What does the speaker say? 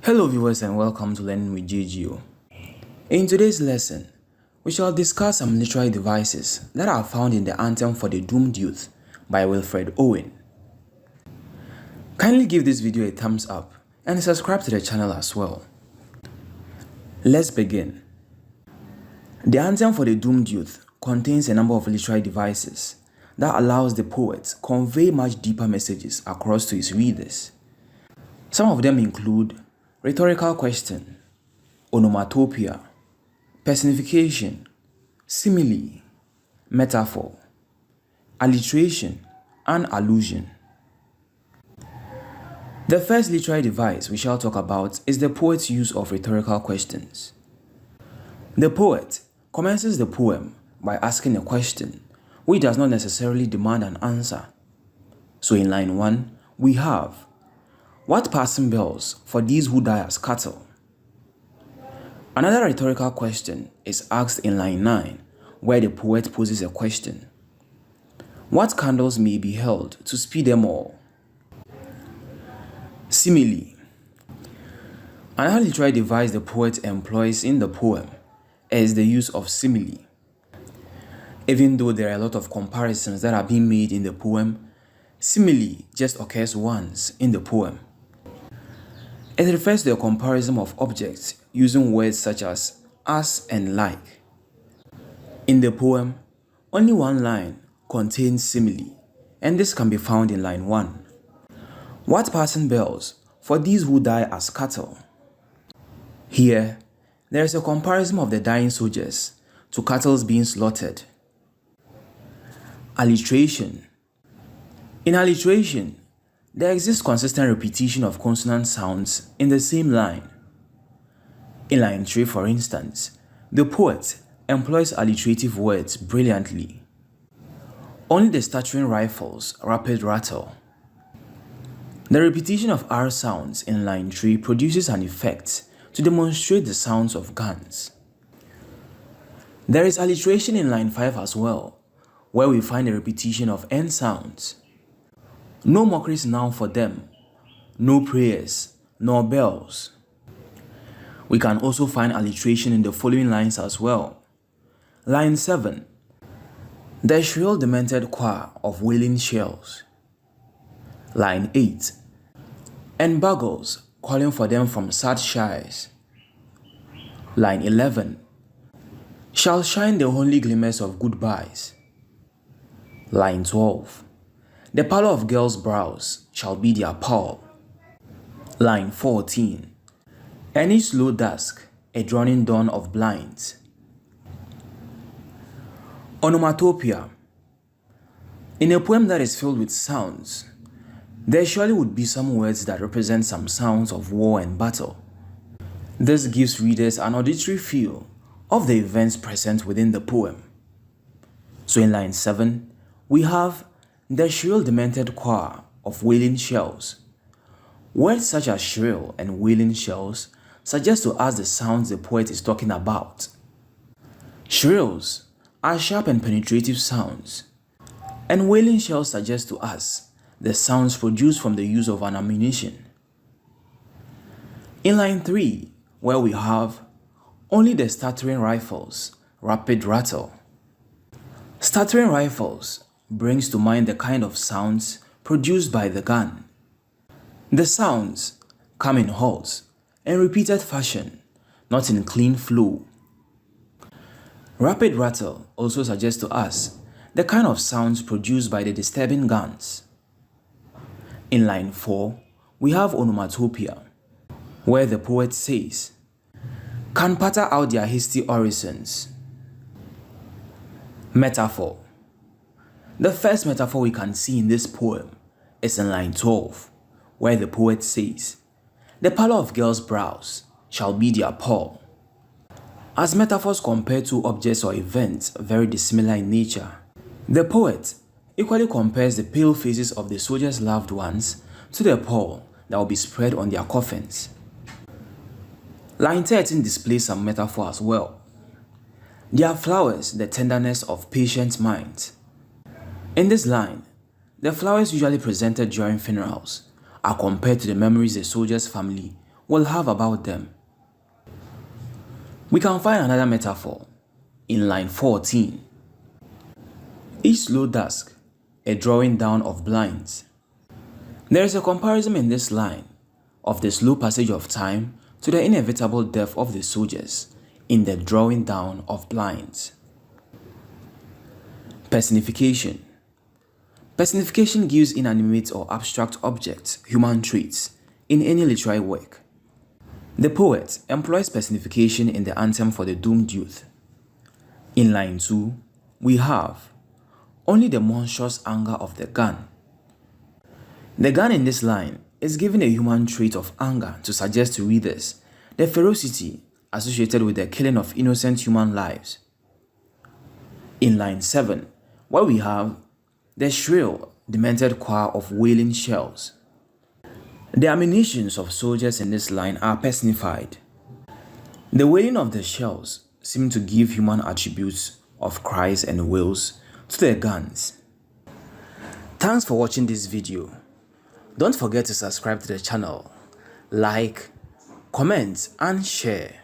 Hello viewers and welcome to Learning with JGO. In today's lesson, we shall discuss some literary devices that are found in the Anthem for the Doomed Youth by Wilfred Owen. Kindly give this video a thumbs up and subscribe to the channel as well. Let's begin. The Anthem for the Doomed Youth contains a number of literary devices that allows the poet convey much deeper messages across to his readers. Some of them include rhetorical question, onomatopoeia, personification, simile, metaphor, alliteration, and allusion. The first literary device we shall talk about is the poet's use of rhetorical questions. The poet commences the poem by asking a question which does not necessarily demand an answer. So in line 1, we have, "What passing bells for these who die as cattle?" Another rhetorical question is asked in line 9, where the poet poses a question. "What candles may be held to speed them all?" Simile. Another literary device the poet employs in the poem is the use of simile. Even though there are a lot of comparisons that are being made in the poem, simile just occurs once in the poem. It refers to a comparison of objects using words such as and like. In the poem, only one line contains simile, and this can be found in line 1. "What passing bells for these who die as cattle?" Here, there is a comparison of the dying soldiers to cattle being slaughtered. Alliteration. In alliteration, there exists consistent repetition of consonant sounds in the same line. In line 3, for instance, the poet employs alliterative words brilliantly. "Only the stuttering rifles rapid rattle." The repetition of R sounds in line 3 produces an effect to demonstrate the sounds of guns. There is alliteration in line 5 as well, where we find a repetition of N sounds. "No mockeries now for them, no prayers, nor bells." We can also find alliteration in the following lines as well. Line 7, "The shrill demented choir of wailing shells." Line 8, "And buggles calling for them from sad shires." Line 11, "Shall shine the only glimmers of goodbyes." Line 12, "The pallor of girls' brows shall be their pall." Line 14, "Any slow dusk, a dawning dawn of blinds." Onomatopoeia. In a poem that is filled with sounds, there surely would be some words that represent some sounds of war and battle. This gives readers an auditory feel of the events present within the poem. So in line 7, we have "the shrill demented choir of wailing shells." Words such as shrill and wailing shells suggest to us the sounds the poet is talking about. Shrills are sharp and penetrative sounds, and wailing shells suggest to us the sounds produced from the use of an ammunition. In line 3, where we have "only the stuttering rifles rapid rattle." Stuttering rifles brings to mind the kind of sounds produced by the gun. The sounds come in halts and repeated fashion, not in clean flow. Rapid rattle also suggests to us the kind of sounds produced by the disturbing guns. In line 4, we have onomatopoeia, where the poet says, "Can patter out their hasty orisons." Metaphor. The first metaphor we can see in this poem is in line 12, where the poet says, "The pallor of girls' brows shall be their pall." As metaphors compare two objects or events very dissimilar in nature, the poet equally compares the pale faces of the soldiers' loved ones to the pall that will be spread on their coffins. Line 13 displays some metaphor as well. "Their flowers, the tenderness of patient minds." In this line, the flowers usually presented during funerals are compared to the memories the soldier's family will have about them. We can find another metaphor in line 14. Each slow dusk, a drawing down of blinds. There is a comparison in this line of the slow passage of time to the inevitable death of the soldiers in the drawing down of blinds. Personification. Personification gives inanimate or abstract objects human traits in any literary work. The poet employs personification in the Anthem for the Doomed Youth. In line 2, we have only the monstrous anger of the gun. The gun in this line is given a human trait of anger to suggest to readers the ferocity associated with the killing of innocent human lives. In line 7, where we have the shrill, demented choir of wailing shells. The ammunitions of soldiers in this line are personified. The wailing of the shells seem to give human attributes of cries and wails to the guns. Thanks for watching this video. Don't forget to subscribe to the channel, like, comment and share.